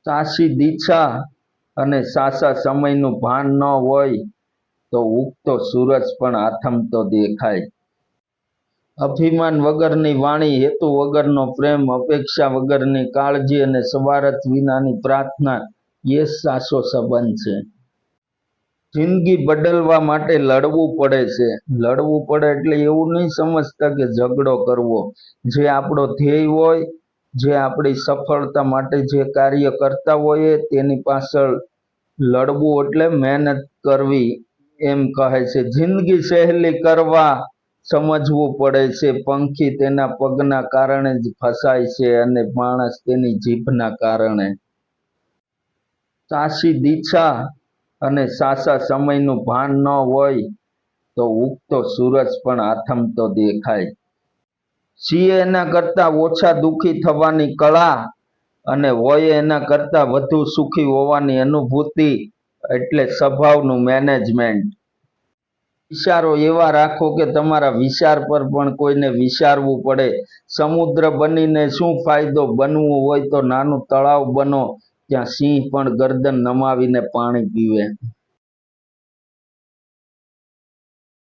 સાચી દિશા અને સાચા સમયનું ભાન ન હોય તો ઉગતો સૂરજ પણ આથમતો દેખાય. અભિમાન વગરની વાણી, હેતુ વગરનો પ્રેમ, અપેક્ષા વગરની કાળજી અને સ્વાર્થ વિનાની પ્રાર્થના એ સાચો સંબંધ છે. જિંદગી બદલવા માટે લડવું પડે છે. લડવું પડે એટલે એવું નહીં સમજતા કે ઝઘડો કરવો. જે આપણો ધ્યેય હોય, જે આપણી સફળતા માટે જે કાર્ય કરતા હોઈએ તેની પાછળ લડવું એટલે મહેનત કરવી એમ કહે છે. જિંદગી સહેલી કરવા સમજવું પડે છે. પંખી તેના પગના કારણે જ ફસાય છે અને માણસ તેની જીભના કારણે. સાચી દિશા અને સાચા સમયનું ભાન ન હોય તો ઉગતો સૂરજ પણ આથમતો દેખાય. છીએ એના કરતાં ઓછા દુઃખી થવાની કળા અને હોય એના કરતાં વધુ સુખી હોવાની અનુભૂતિ એટલે સ્વભાવનું મેનેજમેન્ટ. વિચારો એવા રાખો કે તમારા વિચાર પર પણ કોઈને વિચારવું પડે. સમુદ્ર બનીને શું ફાયદો? બનવું હોય તો નાનું તળાવ બનો, ત્યાં સિંહ પણ ગરદન નમાવીને પાણી પીવે.